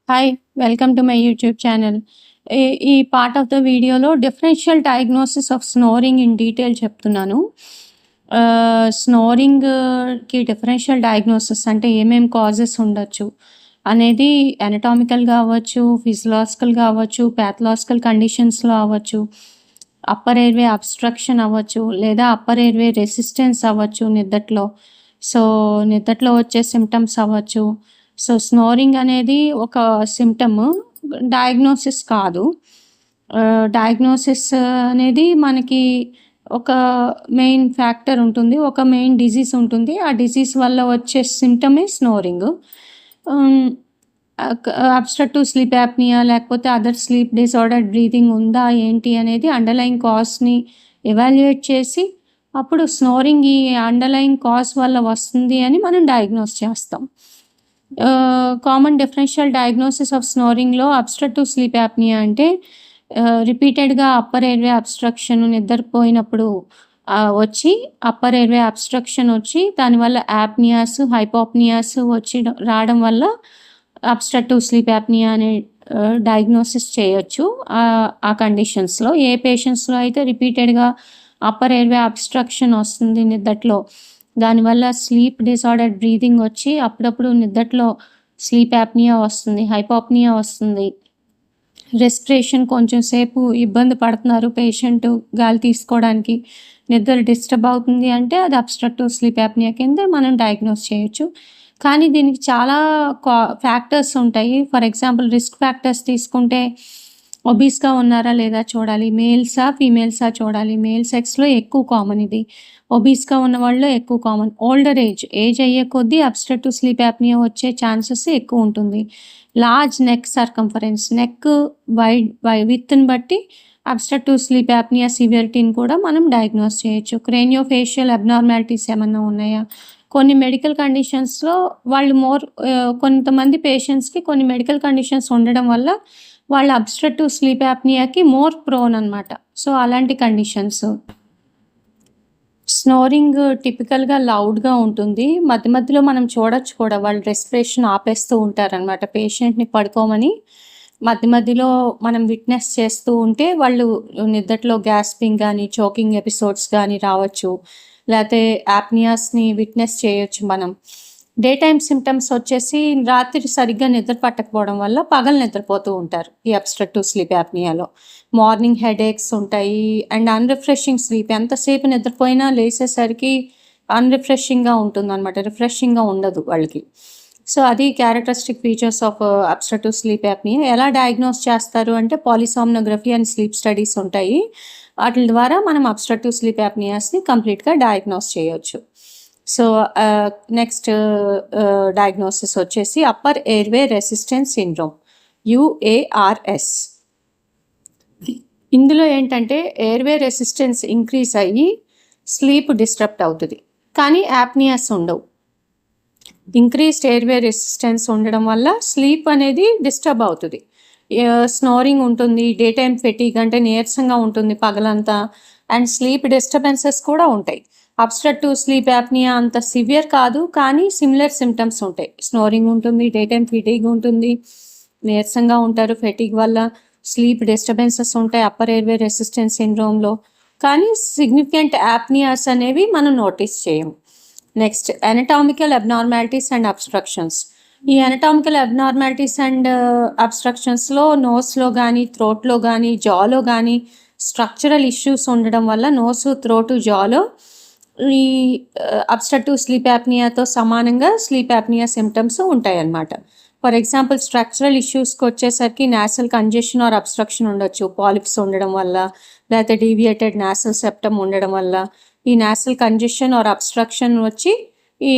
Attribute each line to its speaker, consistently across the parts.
Speaker 1: Hi! Welcome to my YouTube channel. ఈ part of the వీడియోలో differential diagnosis of snoring in detail చెప్తున్నాను. స్నోరింగ్‌కి differential diagnosis అంటే ఏమేం causes ఉండొచ్చు అనేది అనటామికల్‌గా అవ్వచ్చు, ఫిజియోలాజికల్‌గా అవ్వచ్చు, పాథలాజికల్ కండిషన్స్‌లో అవ్వచ్చు, అప్పర్ ఎయిర్‌వే అబ్‌స్ట్రక్షన్ అవ్వచ్చు, లేదా అప్పర్ ఎయిర్‌వే రెసిస్టెన్స్ అవ్వచ్చు నిద్దట్లో. నిద్దట్లో వచ్చే సింప్టమ్స్ అవ్వచ్చు. స్నోరింగ్ అనేది ఒక సింప్టమ్, డయాగ్నోసిస్ కాదు. డయాగ్నోసిస్ అనేది మనకి ఒక మెయిన్ ఫ్యాక్టర్ ఉంటుంది. ఒక మెయిన్ డిజీజ్ ఉంటుంది. ఆ డిజీజ్ వల్ల వచ్చే సింప్టమే స్నోరింగ్. అబ్స్ట్రక్టివ్ స్లీప్ యాప్నియా లేకపోతే అదర్ స్లీప్ డిసార్డర్డ్ బ్రీతింగ్ ఉందా ఏంటి అనేది అండర్‌లయింగ్ కాజ్‌ని ఎవాల్యుయేట్ చేసి అప్పుడు స్నోరింగ్ ఈ అండర్‌లయింగ్ కాజ్ వల్ల వస్తుంది అని మనం డయాగ్నోస్ చేస్తాం. కామన్ డిఫరెన్షియల్ డయాగ్నోసిస్ ఆఫ్ స్నోరింగ్‌లో అబ్స్ట్రక్టివ్ స్లీప్ యాప్నియా అంటే రిపీటెడ్‌గా అప్పర్ ఎయిర్‌వే అబ్స్ట్రక్షన్ నిద్రపోయినప్పుడు వచ్చి అప్పర్ ఎయిర్‌వే అబ్స్ట్రక్షన్ వచ్చి దానివల్ల యాప్నియాస్, హైపోప్నియాస్ రావడం వల్ల అబ్స్ట్రక్టివ్ స్లీప్ యాప్నియా అనే డయాగ్నోసిస్ చేయొచ్చు. ఆ కండిషన్స్‌లో ఏ పేషెంట్స్‌లో అయితే రిపీటెడ్‌గా అప్పర్ ఎయిర్‌వే అబ్స్ట్రక్షన్ వస్తుంది నిద్దట్లో, దానివల్ల స్లీప్ డిసార్డర్డ్ బ్రీతింగ్ వచ్చి అప్పుడప్పుడు నిద్దట్లో స్లీప్ యాప్నియా వస్తుంది, హైపోప్నియా వస్తుంది, రెస్పిరేషన్ కొంచెం సేపు ఇబ్బంది పడుతున్నారు పేషెంట్ గాలి తీసుకోవడానికి, నిద్ర డిస్టర్బ్ అవుతుంది అంటే అది అబ్స్ట్రక్టివ్ స్లీప్ యాప్నియా కింద మనం డయాగ్నోస్ చేయొచ్చు. కానీ దీనికి చాలా ఫ్యాక్టర్స్ ఉంటాయి. ఫర్ ఎగ్జాంపుల్ రిస్క్ ఫ్యాక్టర్స్ తీసుకుంటే ఒబీస్‌గా ఉన్నారా లేదా చూడాలి. మేల్సా, ఫీమేల్సా చూడాలి. మేల్ సెక్స్‌లో ఎక్కువ కామన్ ఇది. ఒబీస్‌గా ఉన్న వాళ్ళలో ఎక్కువ కామన్. ఓల్డర్ ఏజ్ అయ్యే కొద్దీ అబ్స్ట్రక్టివ్ స్లీప్ యాప్నియా వచ్చే ఛాన్సెస్ ఎక్కువ ఉంటుంది. లార్జ్ నెక్ సర్కంఫరెన్స్, నెక్ విడ్త్‌ని బట్టి అబ్స్ట్రక్టివ్ స్లీప్ యాప్నియా సివియరిటీని కూడా మనం డయాగ్నోస్ చేయొచ్చు. క్రేనియోఫేషియల్ అబ్నార్మాలిటీస్ ఏమన్నా ఉన్నాయా? కొన్ని మెడికల్ కండిషన్స్‌లో వాళ్ళు కొంతమంది పేషెంట్స్‌కి కొన్ని మెడికల్ కండిషన్స్ ఉండడం వల్ల వాళ్ళు అబ్స్ట్రక్టివ్ స్లీప్ యాప్నియాకి మోర్ ప్రోన్ అనమాట. అలాంటి కండిషన్స్. స్నోరింగ్ టిపికల్‌గా లౌడ్‌గా ఉంటుంది. మధ్య మధ్యలో మనం చూడొచ్చు కూడా, వాళ్ళు రెస్పిరేషన్ ఆపేస్తూ ఉంటారనమాట. పేషెంట్‌ని పడుకోమని మధ్య మధ్యలో మనం విట్‌నెస్ చేస్తూ ఉంటే వాళ్ళు నిద్దట్లో గ్యాస్పింగ్ గానీ, చోకింగ్ ఎపిసోడ్స్ గానీ రావచ్చు. లేతే యాప్నియాస్‌ని విట్‌నెస్ చేయొచ్చు మనం. డే టైమ్ సింప్టమ్స్ వచ్చేసి రాత్రి సరిగ్గా నిద్ర పట్టకపోవడం వల్ల పగలు నిద్రపోతూ ఉంటారు ఈ అబ్స్ట్రక్టివ్ స్లీప్ యాప్నియాలో. మార్నింగ్ హెడేక్స్ ఉంటాయి అండ్ అన్‌రిఫ్రెషింగ్ స్లీప్. ఎంతసేపు నిద్రపోయినా లేసేసరికి అన్‌రిఫ్రెషింగ్‌గా ఉంటుందనమాట. రిఫ్రెషింగ్‌గా ఉండదు వాళ్ళకి. అది characteristic features of obstructive sleep apnoea. ఎలా డయాగ్నోస్ చేస్తారు అంటే పాలిసామ్నోగ్రఫీ అండ్ స్లీప్ స్టడీస్ ఉంటాయి. వాటి ద్వారా మనం అబ్స్ట్రక్టివ్ స్లీప్ యాప్నియాస్‌ని కంప్లీట్‌గా డయాగ్నోస్ చేయొచ్చు. నెక్స్ట్ డయాగ్నోసిస్ వచ్చేసి upper airway resistance syndrome, UARS. ఇందులో ఏంటంటే ఎయిర్‌వే రెసిస్టెన్స్ ఇంక్రీజ్ అయ్యి స్లీప్ డిస్టర్బ్ అవుతుంది, కానీ యాప్నియాస్ ఉండవు. ఇంక్రీజ్డ్ ఎయిర్‌వే రెసిస్టెన్స్ ఉండడం వల్ల స్లీప్ అనేది డిస్టర్బ్ అవుతుంది. స్నోరింగ్ ఉంటుంది, డే టైమ్ ఫెటీగ్ అంటే నీరసంగా ఉంటుంది పగలంతా, అండ్ స్లీప్ డిస్టర్బెన్సెస్ కూడా ఉంటాయి. అబ్స్ట్రక్టివ్ స్లీప్ యాప్నియా అంత సివియర్ కాదు, కానీ సిమిలర్ సిమ్టమ్స్ ఉంటాయి. స్నోరింగ్ ఉంటుంది, డే టైమ్ ఫెటీగ్ ఉంటుంది, నీరసంగా ఉంటారు ఫెటీగ్ వల్ల, స్లీప్ డిస్టర్బెన్సెస్ ఉంటాయి అప్పర్ ఎయిర్‌వే రెసిస్టెన్స్ సిండ్రోమ్‌లో, కానీ సిగ్నిఫికెంట్ యాప్నియాస్ అనేవి మనం నోటీస్ చేయము. Next anatomical abnormalities and obstructions. ఈ అనటామికల్ అబ్నార్మాలిటీస్ అండ్ అబ్స్ట్రక్షన్స్లో నోస్లో కానీ, థ్రోట్లో కానీ, జాలో కానీ స్ట్రక్చరల్ ఇష్యూస్ ఉండడం వల్ల నోసు, థ్రోటు, జాలో ఈ అబ్స్ట్రక్టివ్ స్లీప్ యాప్నియాతో సమానంగా స్లీప్ యాప్నియా సిమ్టమ్స్ ఉంటాయన్నమాట. ఫర్ ఎగ్జాంపుల్ స్ట్రక్చరల్ ఇష్యూస్కి వచ్చేసరికి నాసల్ కంజెషన్ ఆర్ అబ్స్ట్రక్షన్ ఉండొచ్చు, పాలిప్స్ ఉండడం వల్ల, లేకపోతే డీవియేటెడ్ నాసల్ సెప్టమ్ ఉండడం వల్ల ఈ నాసల్ కంజెషన్ ఆర్ అబ్స్ట్రక్షన్ వచ్చి ఈ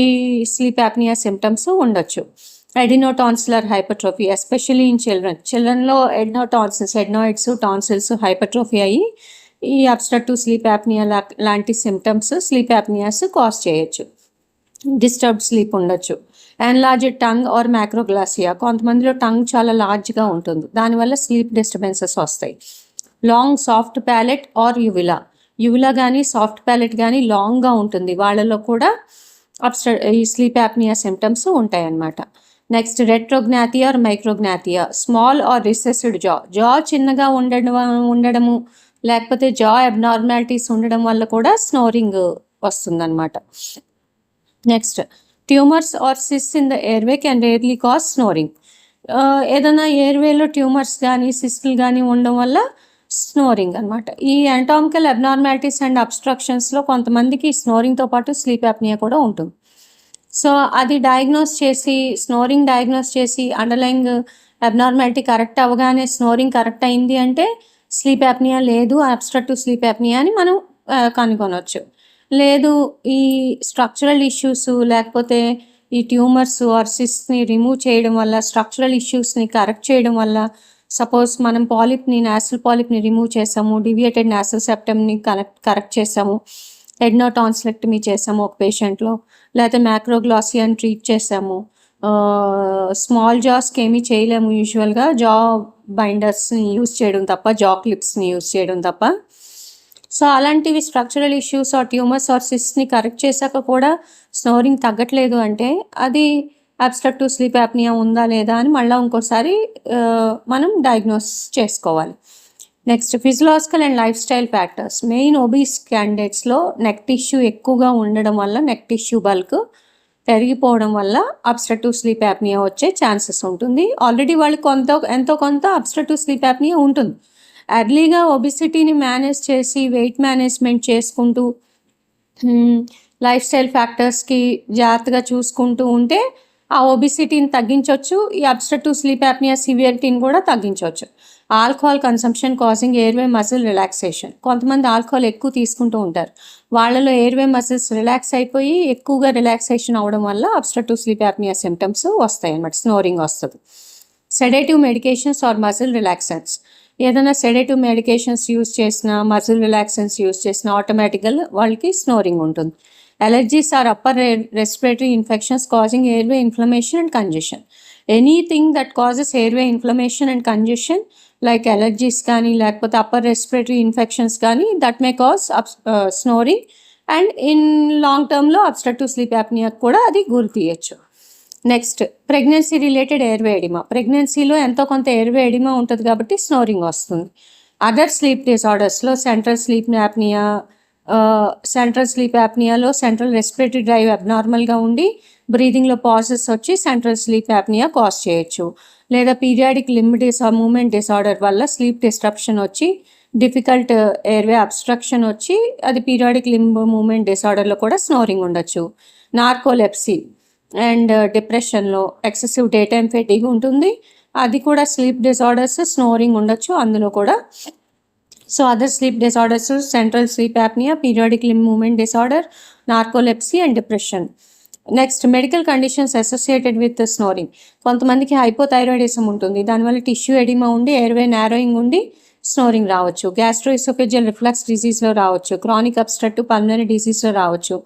Speaker 1: స్లీప్ యాప్నియా సిమ్టమ్స్ ఉండొచ్చు. ఎడినోటాన్సిలర్ హైపర్ట్రోఫీ, ఎస్పెషల్లీ ఇన్ చిల్డ్రన్లో ఎడ్నాయిడ్స్, టాన్సిల్స్ హైపర్ట్రోఫీ అయ్యి ఈ అబ్స్ట్రక్టివ్ స్లీప్ యాప్నియా లాంటి సిమ్టమ్స్ స్లీప్ యాప్నియాస్ కాజ్ చేయొచ్చు. డిస్టర్బ్డ్ స్లీప్ ఉండొచ్చు. ఎన్లార్జ్డ్ టంగ్ ఆర్ మ్యాక్రోగ్లాసియా, కొంతమందిలో టంగ్ చాలా లార్జ్గా ఉంటుంది, దానివల్ల స్లీప్ డిస్టర్బెన్సెస్ వస్తాయి. Long soft palate or uvula కానీ సాఫ్ట్ ప్యాలెట్ కానీ లాంగ్గా ఉంటుంది, వాళ్ళలో కూడా ఈ స్లీప్ యాప్నియా సిమ్టమ్స్ ఉంటాయన్నమాట. Next retrognathia or micrognathia, small or recessed jaw చిన్నగా ఉండడము లేకపోతే జా అబ్నార్మాలిటీస్ ఉండడం వల్ల కూడా స్నోరింగ్ వస్తుందన్నమాట. నెక్స్ట్ ట్యూమర్స్ ఆర్ సిస్ in the airway can rarely cause snoring. ఏదైనా ఎయిర్వేలో ట్యూమర్స్ కానీ సిస్టులు కానీ ఉండడం వల్ల స్నోరింగ్ అనమాట. ఈ anatomical అబ్నార్మాలిటీస్ అండ్ అబ్స్ట్రక్షన్స్లో కొంతమందికి స్నోరింగ్తో పాటు స్లీప్ యాప్నియా కూడా ఉంటుంది. సో అది స్నోరింగ్ డయాగ్నోస్ చేసి అండర్లైంగ్ అబ్నార్మాలిటీ కరెక్ట్ అవ్వగానే స్నోరింగ్ కరెక్ట్ అయింది అంటే స్లీప్ యాప్నియా లేదు, అబ్స్ట్రక్టివ్ స్లీప్ యాప్నియా అని మనం కనుగొనవచ్చు. లేదు ఈ స్ట్రక్చరల్ ఇష్యూస్ లేకపోతే ఈ ట్యూమర్స్ ఆర్ సిస్ట్ని రిమూవ్ చేయడం వల్ల, స్ట్రక్చరల్ ఇష్యూస్ని కరెక్ట్ చేయడం వల్ల, సపోజ్ మనం నాసల్ పాలిప్ని రిమూవ్ చేసాము, డివియేటెడ్ నాసల్ సెప్టమ్ని కరెక్ట్ చేసాము, ఎడ్నోటాన్సిలెక్టమీ చేసాము ఒక పేషెంట్లో, లేకపోతే మ్యాక్రోగ్లాసియాని ట్రీట్ చేసాము, స్మాల్ జాస్కి ఏమీ చేయలేము యూజువల్గా, జా బైండర్స్ని యూజ్ చేయడం తప్ప, జా క్లిప్స్ని యూజ్ చేయడం తప్ప. సో అలాంటివి structural issues or tumours or సిస్ట్ని కరెక్ట్ చేశాక కూడా స్నోరింగ్ తగ్గట్లేదు అంటే అది అబ్స్ట్రక్టివ్ స్లీప్ యాప్నియా ఉందా లేదా అని మళ్ళీ ఇంకోసారి మనం డయాగ్నోస్ చేసుకోవాలి. Next physiological and lifestyle factors. Main obese క్యాండిడేట్స్లో నెక్ టిష్యూ ఎక్కువగా ఉండడం వల్ల, నెక్ టిష్యూ బల్క్ పెరిగిపోవడం వల్ల అబ్స్ట్రక్టివ్ స్లీప్ యాప్నియా వచ్చే ఛాన్సెస్ ఉంటుంది. ఆల్రెడీ వాళ్ళకి ఎంతో కొంత అబ్స్ట్రక్టివ్ స్లీప్ యాప్నియా ఉంటుంది. ఎర్లీగా ఒబిసిటీని మేనేజ్ చేసి వెయిట్ మేనేజ్మెంట్ చేసుకుంటూ లైఫ్ స్టైల్ ఫ్యాక్టర్స్కి జాగ్రత్తగా చూసుకుంటూ ఉంటే ఆ ఒబిసిటీని తగ్గించవచ్చు, ఈ అబ్స్ట్రక్టివ్ స్లీప్ యాప్నియా సివియరిటీని కూడా తగ్గించవచ్చు. Alcohol consumption causing airway muscle relaxation. కొంతమంది ఆల్కహాల్ ఎక్కువ తీసుకుంటూ ఉంటారు, వాళ్ళలో ఎయిర్వే మజిల్స్ రిలాక్స్ అయిపోయి ఎక్కువగా రిలాక్సేషన్ అవడం వల్ల అబ్స్ట్రక్టివ్ స్లీప్ యాప్నియా సిమ్టమ్స్ వస్తాయి అన్నమాట, స్నోరింగ్ వస్తుంది. Sedative medications or muscle relaxants. ఏదైనా సెడేటివ్ మెడికేషన్స్ యూజ్ చేసినా, మజిల్ రిలాక్సెంట్స్ యూజ్ చేసినా ఆటోమేటిక్గా వాళ్ళకి స్నోరింగ్ ఉంటుంది. Allergies are upper respiratory infections causing airway inflammation and congestion. Anything that causes airway inflammation and congestion like allergies కానీ లేకపోతే upper respiratory infections కానీ that may cause snoring and in long termలో obstructive sleep apnea కూడా అది గురి తీయచ్చు. Next pregnancy related airway oedema. ప్రెగ్నెన్సీలో ఎంతో కొంత ఎయిర్వే ఎడిమా ఉంటుంది కాబట్టి స్నోరింగ్ వస్తుంది. అదర్ స్లీప్ డిసార్డర్స్లో సెంట్రల్ స్లీప్ యాప్నియాలో సెంట్రల్ రెస్పిరేటరీ డ్రైవ్ అబ్నార్మల్గా ఉండి బ్రీదింగ్లో పాసెస్ వచ్చి సెంట్రల్ స్లీప్ యాప్నియా కాజ్ చేయొచ్చు. లేదా పీరియాడిక్ లింబ్ మూమెంట్ డిసార్డర్ వల్ల స్లీప్ డిస్ట్రప్షన్ వచ్చి డిఫికల్ట్ ఎయిర్వే అబ్స్ట్రక్షన్ వచ్చి అది పీరియాడిక్ లింబ్ మూమెంట్ డిసార్డర్లో కూడా స్నోరింగ్ ఉండొచ్చు. నార్కోలెప్సీ అండ్ డిప్రెషన్లో ఎక్సెసివ్ డే టైమ్ ఫెటిగ్ ఉంటుంది, అది కూడా స్లీప్ డిసార్డర్స్, స్నోరింగ్ ఉండొచ్చు అందులో కూడా. So other sleep disorders central sleep apnoea, periodic limb movement disorder, narcolepsy and depression. Next medical conditions associated with snoring. కొంతమందికి హైపోథైరాయిడిజం ఉంటుంది, దానివల్ల టిష్యూ ఎడిమా ఉండి ఎయిర్వే నారోయింగ్ ఉండి స్నోరింగ్ రావచ్చు. గ్యాస్ట్రోఇసోఫేజియల్ రిఫ్లక్స్ డిసీజ్లో రావచ్చు, క్రానిక్ అబ్స్ట్రక్టివ్ పల్మనరీ డిసీజ్లో రావచ్చు.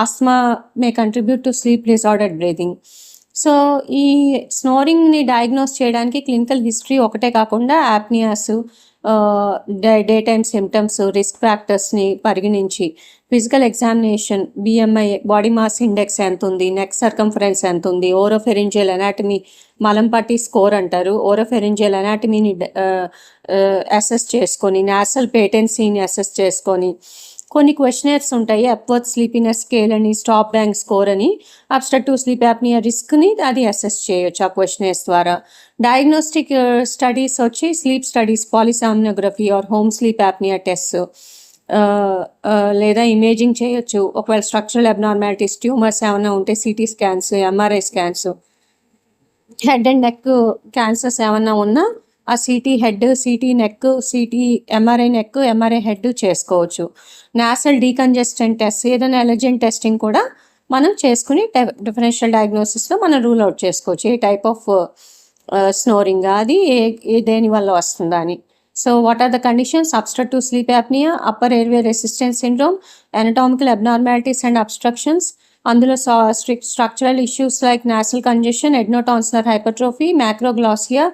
Speaker 1: Asthma may contribute to sleep disordered breathing. So ఈ స్నోరింగ్ని డయాగ్నోస్ చేయడానికి క్లినికల్ హిస్టరీ ఒకటే కాకుండా apnoeas, daytime symptoms, risk ఫ్యాక్టర్స్ని పరిగణించి physical examination, BMI body mass index ఎంత ఉంది, నెక్ సర్కంఫరెన్స్ ఎంత ఉంది, ఓరోఫెరింజియల్ అనాటమీ మలంపట్టి స్కోర్ అంటారు, ఓరోఫెరింజియల్ అనాటమీని అసెస్ చేసుకొని, నాసల్ పేటెన్సీని అసెస్ చేసుకొని, కొన్ని క్వశ్చనర్స్ ఉంటాయి, ఎప్వర్త్ స్లీపీనెస్ స్కేల్ అని, స్టాప్ బ్యాంక్ స్కోర్ అని, అబ్స్ట్రక్టివ్ స్లీప్ యాప్నియా రిస్క్ని అది అసెస్ చేయొచ్చు ఆ క్వశ్చనర్స్ ద్వారా. డయాగ్నోస్టిక్ స్టడీస్ వచ్చి sleep studies, polysomnography or home sleep apnoea test, లేదా ఇమేజింగ్ చేయొచ్చు. ఒకవేళ స్ట్రక్చరల్ అబ్నార్మాలిటీస్, ట్యూమర్స్ ఏమైనా ఉంటే CT scans, MRI scans, head and neck cancers ఏమైనా ఉన్నా ఆ city head, city neck, city MRI neck, MRI head చేసుకోవచ్చు. నాసల్ డీకంజెస్టెంట్ టెస్ట్, ఏదైనా ఎలర్జెంట్ టెస్టింగ్ కూడా మనం చేసుకుని డిఫరెన్షియల్ డయాగ్నోసిస్లో మనం రూల్ అవుట్ చేసుకోవచ్చు ఏ టైప్ ఆఫ్ స్నోరింగ్ అది దేని వల్ల వస్తుందా అని. So what are the conditions? Obstructive sleep apnoea, upper airway resistance syndrome, anatomical abnormalities and obstructions. అందులో structural issues like nasal congestion, adenotonsillar hypertrophy, macroglossia,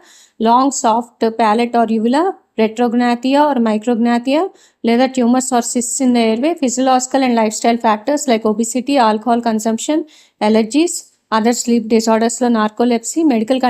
Speaker 1: long soft palate or uvula, retrognathia or micrognathia, లేదా tumours or cysts in the airway, physiological and lifestyle factors like obesity, alcohol consumption, allergies, other sleep డిసార్డర్స్లో narcolepsy medical